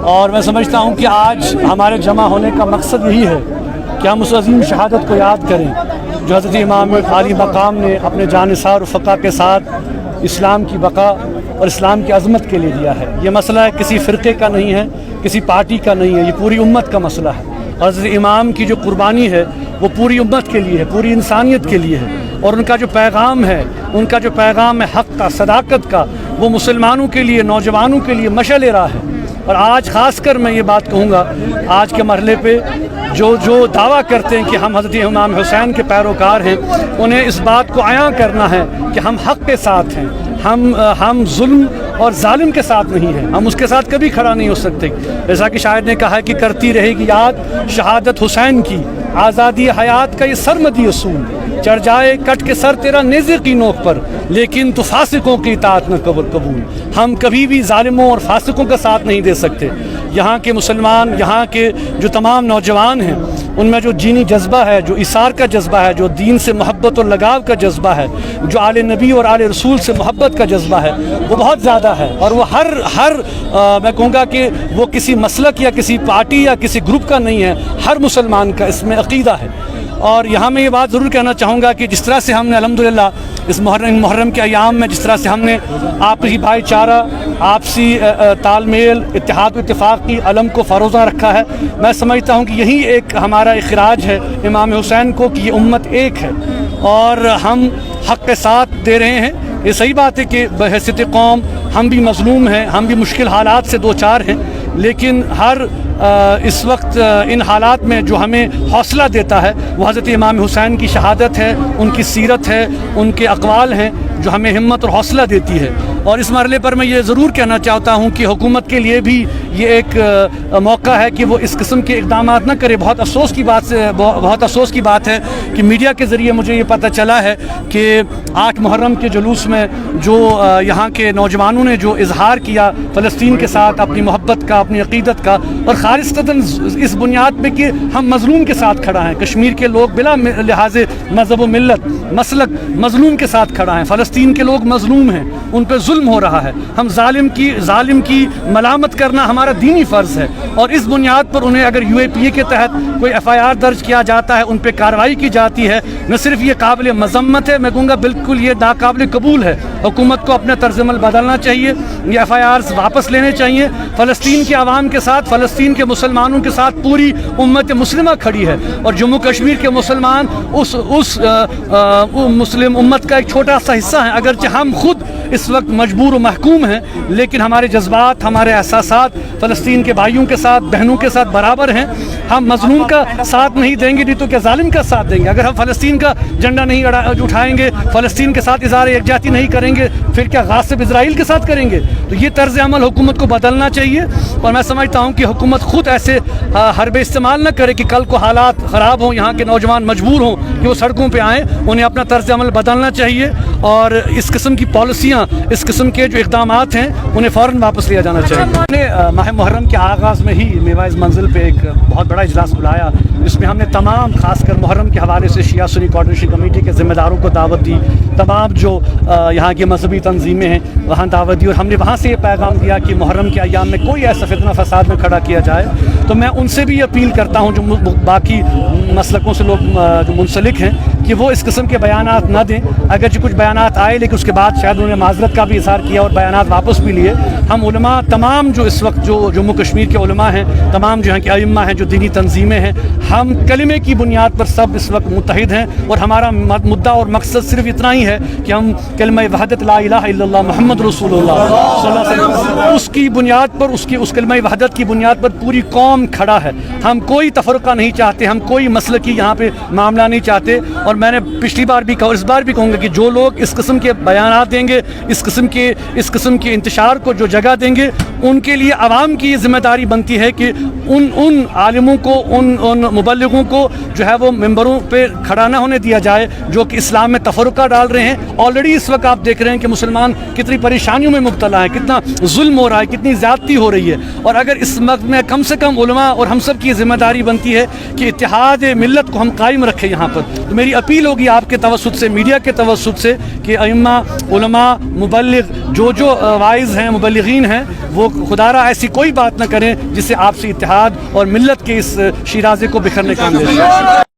اور میں سمجھتا ہوں کہ آج ہمارے جمع ہونے کا مقصد یہی ہے کہ ہم اس عظیم شہادت کو یاد کریں جو حضرت امام عالی مقام نے اپنے جانثار و فقہ کے ساتھ اسلام کی بقا اور اسلام کی عظمت کے لیے دیا ہے۔ یہ مسئلہ کسی فرقے کا نہیں ہے، کسی پارٹی کا نہیں ہے، یہ پوری امت کا مسئلہ ہے۔ حضرت امام کی جو قربانی ہے وہ پوری امت کے لیے ہے، پوری انسانیت کے لیے ہے، اور ان کا جو پیغام ہے، ان کا جو پیغام ہے حق کا، صداقت کا، وہ مسلمانوں کے لیے، نوجوانوں کے لیے مشعل راہ ہے۔ اور آج خاص کر میں یہ بات کہوں گا، آج کے مرحلے پہ جو دعویٰ کرتے ہیں کہ ہم حضرت امام حسین کے پیروکار ہیں، انہیں اس بات کو عیاں کرنا ہے کہ ہم حق کے ساتھ ہیں، ہم ظلم اور ظالم کے ساتھ نہیں ہیں، ہم اس کے ساتھ کبھی کھڑا نہیں ہو سکتے۔ جیسا کہ شاعر نے کہا کہ کرتی رہے گی یاد شہادت حسین کی، آزادی حیات کا یہ سرمدی اصول، چڑھ جائے کٹ کے سر تیرا نیزے کی نوک پر، لیکن تو فاسقوں کی اطاعت نہ قبول۔ ہم کبھی بھی ظالموں اور فاسقوں کا ساتھ نہیں دے سکتے۔ یہاں کے مسلمان، یہاں کے جو تمام نوجوان ہیں، ان میں جو دینی جذبہ ہے، جو ایثار کا جذبہ ہے، جو دین سے محبت اور لگاؤ کا جذبہ ہے، جو آل نبی اور آل رسول سے محبت کا جذبہ ہے، وہ بہت زیادہ ہے۔ اور وہ ہر میں کہوں گا کہ وہ کسی مسلک یا کسی پارٹی یا کسی گروپ کا نہیں ہے، ہر مسلمان کا اس میں عقیدہ ہے۔ اور یہاں میں یہ بات ضرور کہنا چاہوں گا کہ جس طرح سے ہم نے الحمدللہ اس محرم کے ایام میں جس طرح سے ہم نے آپسی بھائی چارہ، آپسی تال میل، اتحاد و اتفاق کی علم کو فروزہ رکھا ہے، میں سمجھتا ہوں کہ یہی ایک ہمارا اخراج ہے امام حسین کو کہ یہ امت ایک ہے اور ہم حق کے ساتھ دے رہے ہیں۔ یہ صحیح بات ہے کہ بحیثیت قوم ہم بھی مظلوم ہیں، ہم بھی مشکل حالات سے دو چار ہیں، لیکن اس وقت ان حالات میں جو ہمیں حوصلہ دیتا ہے وہ حضرت امام حسین کی شہادت ہے، ان کی سیرت ہے، ان کے اقوال ہیں جو ہمیں ہمت اور حوصلہ دیتی ہے۔ اور اس مرحلے پر میں یہ ضرور کہنا چاہتا ہوں کہ حکومت کے لیے بھی یہ ایک موقع ہے کہ وہ اس قسم کے اقدامات نہ کرے۔ بہت افسوس کی بات ہے کہ میڈیا کے ذریعے مجھے یہ پتہ چلا ہے کہ 8 محرم کے جلوس میں جو یہاں کے نوجوانوں نے جو اظہار کیا فلسطین کے ساتھ اپنی محبت کا، اپنی عقیدت کا، اور خالصتاً اس بنیاد پہ کہ ہم مظلوم کے ساتھ کھڑا ہیں، کشمیر کے لوگ بلا لحاظ مذہب و ملت مسلک مظلوم کے ساتھ کھڑا ہیں، فلسطین کے لوگ مظلوم ہیں، ان پہ ظلم ہو رہا ہے، ہم ظالم کی ملامت کرنا ہمارا دینی فرض ہے، اور اس بنیاد پر انہیں اگر UAPA کے تحت کوئی FIR درج کیا جاتا ہے، ان پہ کارروائی کی جاتی ہے، نہ صرف یہ قابل مذمت ہے، میں کہوں گا بالکل یہ ناقابل قبول ہے۔ حکومت کو اپنا طرز عمل بدلنا چاہیے، یہ FIRs واپس لینے چاہیے۔ فلسطین کے عوام کے ساتھ، فلسطین کے مسلمانوں کے ساتھ پوری امت مسلمہ کھڑی ہے، اور جموں کشمیر کے مسلمان اس مسلم امت کا ایک چھوٹا سا حصہ ہیں، اگرچہ ہم خود اس وقت مجبور و محکوم ہیں، لیکن ہمارے جذبات، ہمارے احساسات فلسطین کے بھائیوں کے ساتھ، بہنوں کے ساتھ برابر ہیں۔ ہم مظلوم کا ساتھ نہیں دیں گے، نہیں تو کیا ظالم کا ساتھ دیں گے؟ اگر ہم فلسطین کا جھنڈا نہیں اٹھائیں گے، فلسطین کے ساتھ اظہار یکجہتی نہیں کریں گے، پھر کیا غاصب اسرائیل کے ساتھ کریں گے؟ تو یہ طرز عمل حکومت کو بدلنا چاہیے، اور میں سمجھتا ہوں کہ حکومت خود ایسے حربے استعمال نہ کرے کہ کل کو حالات خراب ہوں، یہاں کے نوجوان مجبور ہوں کہ وہ سڑکوں پہ آئیں۔ انہیں اپنا طرز عمل بدلنا چاہیے، اور اس قسم کی پالیسیاں، اس قسم کے جو اقدامات ہیں انہیں فوراً واپس لیا جانا چاہیے۔ ہم نے ماہ محرم کے آغاز میں ہی میوائز منزل پہ ایک بہت بڑا اجلاس بلایا، جس میں ہم نے تمام، خاص کر محرم کے حوالے سے شیعہ سنی کوآرڈینیشن کمیٹی کے ذمہ داروں کو دعوت دی، تمام جو یہاں کی مذہبی تنظیمیں ہیں وہاں دعوت دی، اور ہم نے وہاں سے یہ پیغام دیا کہ محرم کے ایام میں کوئی ایسا فتنہ فساد میں کھڑا کیا جائے۔ تو میں ان سے بھی اپیل کرتا ہوں جو باقی مسلکوں سے لوگ جو منسلک ہیں کہ وہ اس قسم کے بیانات نہ دیں، اگرچہ کچھ بیانات آئے لیکن اس کے بعد شاید انہوں نے معذرت کا بھی اظہار کیا اور بیانات واپس بھی لیے۔ ہم علماء تمام جو اس وقت جو جموں کشمیر کے علماء ہیں، تمام جو یہاں کے ائمہ ہیں، جو دینی تنظیمیں ہیں، ہم کلمے کی بنیاد پر سب اس وقت متحد ہیں، اور ہمارا مدعا اور مقصد صرف اتنا ہی ہے کہ ہم کلمہ وحدت لا الہ الا اللہ محمد رسول اللہ صلی اللہ علیہ وسلم، اس کی بنیاد پر، اس کلمہ وحدت کی بنیاد پر پوری قوم کھڑا ہے۔ ہم کوئی تفرقہ نہیں چاہتے، ہم کوئی مسلکی یہاں پہ معاملہ نہیں چاہتے، اور میں نے پچھلی بار بھی کہا اور اس بار بھی کہوں گا کہ جو لوگ اس قسم کے بیانات دیں گے، اس قسم کے انتشار کو جو جگہ دیں گے، ان کے لیے عوام کی یہ ذمہ داری بنتی ہے کہ ان عالموں کو ان مبلغوں کو جو ہے وہ ممبروں پہ کھڑا نہ ہونے دیا جائے جو کہ اسلام میں تفرقہ ڈال رہے ہیں. آلریڈی اس وقت آپ دیکھ رہے ہیں کہ مسلمان کتنی پریشانیوں میں مبتلا ہیں, کتنا ظلم ہو رہا ہے, کتنی زیادتی ہو رہی ہے. اور اگر اس وقت میں کم سے کم علماء اور ہم سب کی ذمہ داری بنتی ہے کہ اتحاد ملت کو ہم قائم رکھیں یہاں پر. تو میری اپیل ہوگی آپ کے توسط سے, میڈیا کے توسط سے, کہ ائمہ, علماء, مبلغ جو وائز ہیں, مبلغین ہیں, وہ خدارہ ایسی کوئی بات نہ کریں جس سے آپسی اتحاد اور ملت کے اس شیرازے کو بکھرنے کا اندیشہ.